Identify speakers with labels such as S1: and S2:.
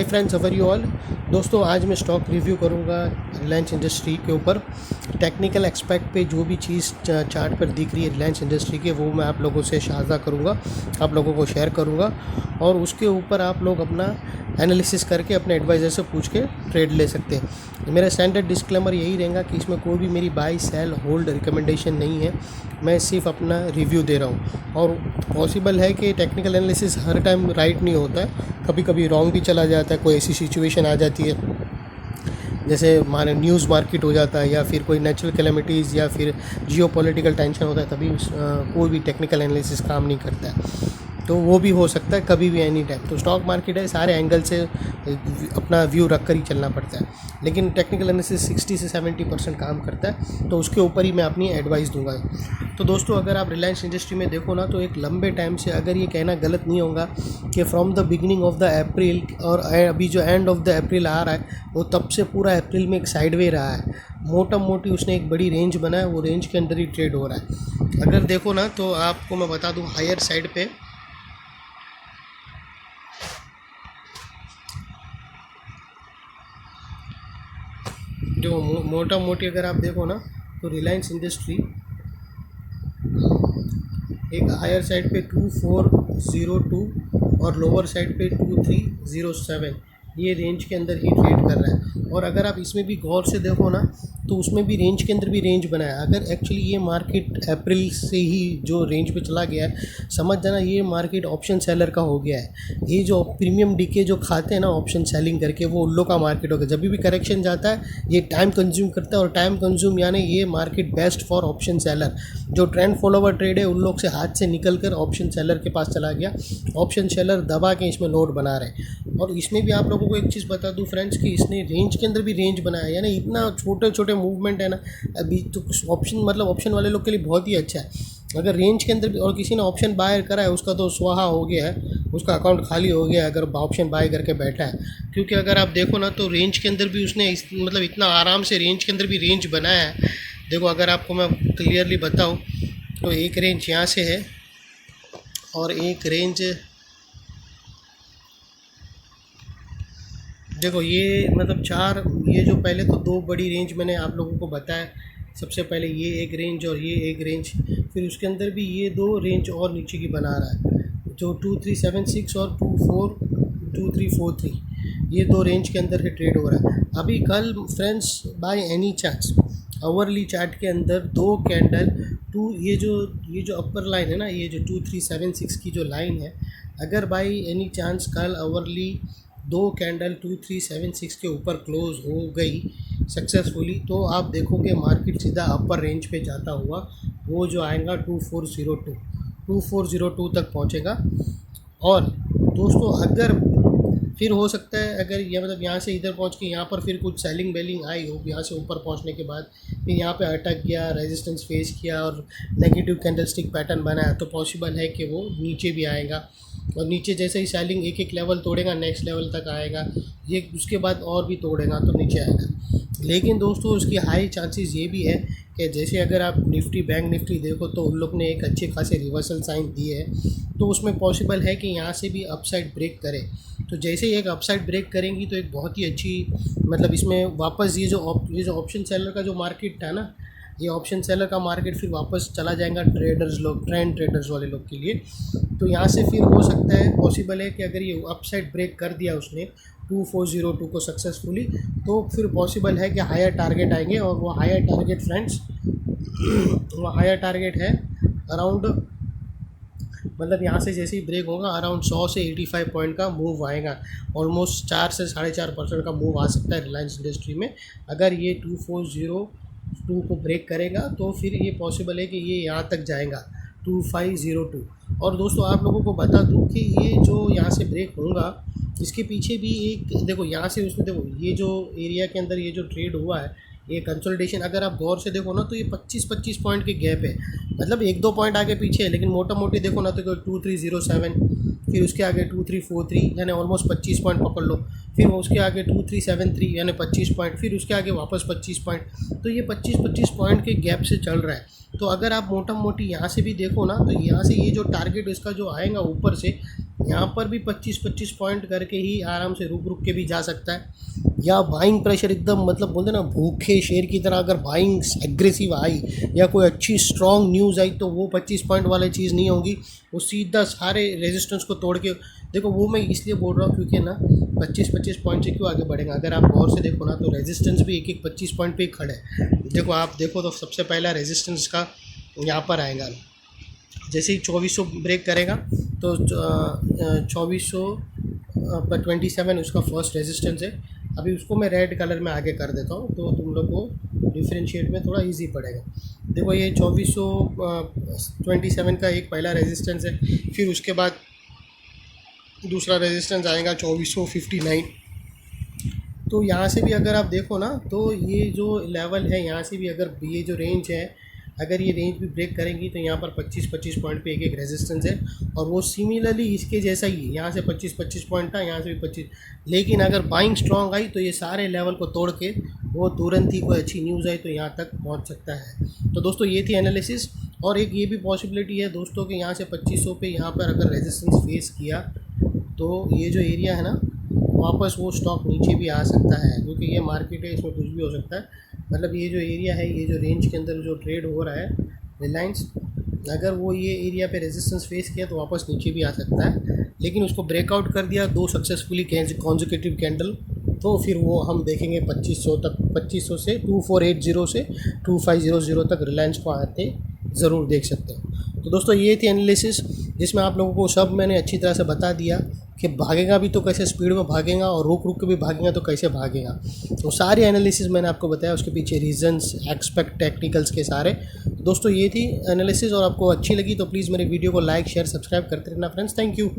S1: Hi friends, how are you all. दोस्तों, आज मैं स्टॉक रिव्यू करूंगा रिलायंस इंडस्ट्री के ऊपर। टेक्निकल एक्सपेक्ट पे जो भी चीज़ चार्ट पर दिख रही है रिलायंस इंडस्ट्री के, वो मैं आप लोगों से साझा करूंगा, आप लोगों को शेयर करूंगा और उसके ऊपर आप लोग अपना एनालिसिस करके अपने एडवाइज़र से पूछ के ट्रेड ले सकते हैं। मेरा स्टैंडर्ड डिस्क्लेमर यही रहेगा कि इसमें कोई भी मेरी बाई सेल होल्ड रिकमेंडेशन नहीं है, मैं सिर्फ अपना रिव्यू दे रहा हूँ। और पॉसिबल है कि टेक्निकल एनालिसिस हर टाइम राइट नहीं होता है, कभी कभी रॉन्ग भी चला जाता है। कोई ऐसी सिचुएशन आ जाती है जैसे माने न्यूज़ मार्केट हो जाता है, या फिर कोई नेचुरल कैलेमिटीज़, या फिर जियो पॉलिटिकल टेंशन होता है, तभी कोई भी टेक्निकल एनालिसिस काम नहीं करता है। तो वो भी हो सकता है कभी भी, एनी टाइम। तो स्टॉक मार्केट है, सारे एंगल से अपना व्यू रख कर ही चलना पड़ता है, लेकिन टेक्निकल एनालिसिस 60 से 70% काम करता है, तो उसके ऊपर ही मैं अपनी एडवाइस दूंगा। तो दोस्तों, अगर आप रिलायंस इंडस्ट्री में देखो ना, तो एक लंबे टाइम से, अगर ये कहना गलत नहीं होगा कि from the beginning of the April और अभी जो एंड ऑफ द अप्रैल आ रहा है, वो तब से पूरा अप्रैल में एक साइडवे रहा है। मोटा मोटी उसने एक बड़ी रेंज बनाया, वो रेंज के अंदर ही ट्रेड हो रहा है। अगर देखो ना, तो आपको मैं बता दूँ, हायर साइड पे जो मोटा मोटी अगर आप देखो ना, तो रिलायंस इंडस्ट्री एक हायर साइड पे 2402 और लोअर साइड पे 2307, ये रेंज के अंदर ही ट्रेड कर रहा है। और अगर आप इसमें भी गौर से देखो ना, तो उसमें भी रेंज के अंदर भी रेंज बनाया। अगर एक्चुअली ये मार्केट अप्रैल से ही जो रेंज पे चला गया है, समझ जाना ये मार्केट ऑप्शन सेलर का हो गया है। ये जो प्रीमियम डीके जो खाते हैं ना ऑप्शन सेलिंग करके, वो उन लोग का मार्केट हो गया। जब भी करेक्शन जाता है, ये टाइम कंज्यूम करता है, और टाइम कंज्यूम यानी ये market best for option seller. जो ट्रेंड फॉलोवर ट्रेड है, उन लोग से हाथ से निकल कर ऑप्शन सेलर के पास चला गया। ऑप्शन सेलर दबा के इसमें लोड बना रहे हैं। और इसमें भी आप लोगों को एक चीज़ बता दूं फ्रेंड्स, कि इसने रेंज के अंदर भी रेंज बनाया, यानी इतना छोटे छोटे मूवमेंट है ना अभी तो। ऑप्शन मतलब ऑप्शन वाले लोग के लिए बहुत ही अच्छा है। अगर रेंज के अंदर भी और किसी ने ऑप्शन बाय करा है, उसका तो स्वाहा हो गया है, उसका अकाउंट खाली हो गया है अगर ऑप्शन बाय करके बैठा है। क्योंकि अगर आप देखो ना, तो रेंज के अंदर भी उसने मतलब इतना आराम से रेंज के अंदर भी रेंज बनाया है। देखो, अगर आपको मैं क्लियरली बताऊँ, तो एक रेंज यहाँ से है और एक रेंज देखो, ये मतलब चार, ये जो पहले तो दो बड़ी रेंज मैंने आप लोगों को बताया। सबसे पहले ये एक रेंज और ये एक रेंज, फिर उसके अंदर भी ये दो रेंज और नीचे की बना रहा है, जो 2376 और 2343, ये दो रेंज के अंदर ही ट्रेड हो रहा है। अभी कल friends, by any chance hourly chart के अंदर दो कैंडल ये जो अपर लाइन है ना, ये जो 2376 की जो लाइन है, अगर बाय एनी चांस कल आवरली दो कैंडल 2376 के ऊपर क्लोज हो गई सक्सेसफुली, तो आप देखोगे मार्केट सीधा अपर रेंज पे जाता हुआ, वो जो आएगा 2402 तक पहुंचेगा। और दोस्तों, अगर फिर हो सकता है, अगर ये मतलब यहाँ से इधर पहुँच के यहाँ पर फिर कुछ सेलिंग बेलिंग आई हो, यहाँ से ऊपर पहुँचने के बाद फिर यहाँ पे अटक गया, रेजिस्टेंस फेस किया और नेगेटिव कैंडलस्टिक पैटर्न बनाया, तो पॉसिबल है कि वो नीचे भी आएगा। और नीचे जैसे ही सेलिंग एक एक लेवल तोड़ेगा, नेक्स्ट लेवल तक आएगा, ये उसके बाद और भी तोड़ेगा तो नीचे आएगा। लेकिन दोस्तों, उसकी हाई चांसेस ये भी है कि जैसे अगर आप निफ्टी, बैंक निफ्टी देखो, तो उन लोग ने एक अच्छे खासे रिवर्सल साइन दिए है, तो उसमें पॉसिबल है कि यहाँ से भी अपसाइड ब्रेक करे। तो जैसे ही एक अपसाइड ब्रेक करेंगी, तो एक बहुत ही अच्छी, मतलब इसमें वापस ये जो ऑप्शन सेलर का जो मार्केट था ना, ये ऑप्शन सेलर का मार्केट फिर वापस चला जाएगा ट्रेडर्स लोग, ट्रेंड ट्रेडर्स वाले लोग के लिए। तो यहाँ से फिर हो सकता है, पॉसिबल है कि अगर ये अपसाइड ब्रेक कर दिया उसने 2402 को सक्सेसफुली, तो फिर पॉसिबल है कि हायर टारगेट आएंगे। और वो हायर टारगेट फ्रेंड्स, वो हायर टारगेट है अराउंड, मतलब यहाँ से जैसे ही ब्रेक होगा अराउंड 100 से 85 पॉइंट का मूव आएगा। ऑलमोस्ट 4 से 4.5% का मूव आ सकता है रिलायंस इंडस्ट्री में। अगर ये 2402 को ब्रेक करेगा, तो फिर ये पॉसिबल है कि ये यहाँ तक जाएगा 2502। और दोस्तों, आप लोगों को बता दूं कि ये जो यहाँ से ब्रेक होगा, इसके पीछे भी एक देखो, यहाँ से उसमें देखो, ये जो एरिया के अंदर ये जो ट्रेड हुआ है, ये कंसोलिडेशन, अगर आप गौर से देखो ना, तो ये 25-25 पॉइंट के गैप है, मतलब एक दो पॉइंट आगे पीछे है, लेकिन मोटा मोटी देखो ना, तो 2307, फिर उसके आगे 2343, यानी ऑलमोस्ट 25 पॉइंट पकड़ लो, फिर उसके आगे 2373 यानी 25 पॉइंट, फिर उसके आगे वापस 25 पॉइंट। तो ये 25-25 पॉइंट के गैप से चल रहा है। तो अगर आप मोटा मोटी यहाँ से भी देखो ना, तो यहाँ से ये जो टारगेट इसका जो आएगा ऊपर से यहाँ पर भी 25-25 पॉइंट करके ही आराम से रुक रुक के भी जा सकता है। या बाइंग प्रेशर एकदम मतलब बोलते ना भूखे शेर की तरह अगर बाइंग एग्रेसिव आई या कोई अच्छी स्ट्रॉन्ग न्यूज़ आई तो वो 25 पॉइंट वाली चीज़ नहीं होगी, वो सीधा सारे रेजिस्टेंस को तोड़ के देखो। वो मैं इसलिए बोल रहा हूँ क्योंकि ना 25-25 पॉइंट से क्यों आगे बढ़ेगा। अगर आप गौर से देखो ना तो रेजिस्टेंस भी एक एक 25 पॉइंट पे ही खड़े हैं। देखो आप देखो तो सबसे पहला रेजिस्टेंस का यहाँ पर आएगा, जैसे ही 2400 ब्रेक करेगा तो 2427 उसका फर्स्ट रेजिस्टेंस है। अभी उसको मैं रेड कलर में आगे कर देता हूँ तो तुम लोग को डिफ्रेंशिएट में थोड़ा इजी पड़ेगा। देखो ये 2427 का एक पहला रेजिस्टेंस है, फिर उसके बाद दूसरा रेजिस्टेंस आएगा 2459। तो यहाँ से भी अगर आप देखो ना तो ये जो लेवल है यहाँ से भी अगर ये जो रेंज है अगर ये रेंज भी ब्रेक करेंगी तो यहाँ पर 25-25 पॉइंट पे एक एक रेजिस्टेंस है, और वो सिमिलरली इसके जैसा ही यहाँ से 25-25 पॉइंट था, यहाँ से भी 25। लेकिन अगर बाइंग स्ट्रॉन्ग आई तो ये सारे लेवल को तोड़ के वो तुरंत ही कोई अच्छी न्यूज़ आई तो यहाँ तक पहुँच सकता है। तो दोस्तों ये थी एनालिसिस। और एक ये भी पॉसिबिलिटी है दोस्तों कि यहाँ से 2500 पे यहाँ पर अगर रेजिस्टेंस फेस किया तो ये जो एरिया है ना वापस वो स्टॉक नीचे भी आ सकता है, क्योंकि ये मार्केट है, इसमें कुछ भी हो सकता है। मतलब ये जो एरिया है, ये जो रेंज के अंदर जो ट्रेड हो रहा है रिलायंस, अगर वो ये एरिया पे रेजिस्टेंस फेस किया तो वापस नीचे भी आ सकता है। लेकिन उसको ब्रेकआउट कर दिया 2 सक्सेसफुली कॉन्जिक्यूटिव कैंडल, तो फिर वो हम देखेंगे 2500 तक, 2500 से 2480 से 2500 तक रिलायंस को आते ज़रूर देख सकते हो। तो दोस्तों ये थी एनालिसिस जिसमें आप लोगों को सब मैंने अच्छी तरह से बता दिया कि भागेगा भी तो कैसे स्पीड में भागेगा और रुक रुक के भी भागेगा तो कैसे भागेगा। तो सारी एनालिसिस मैंने आपको बताया, उसके पीछे रीजंस एक्सपेक्ट टेक्निकल्स के सारे। दोस्तों ये थी एनालिसिस, और आपको अच्छी लगी तो प्लीज़ मेरे वीडियो को लाइक शेयर सब्सक्राइब करते रहना फ्रेंड्स। Thank you.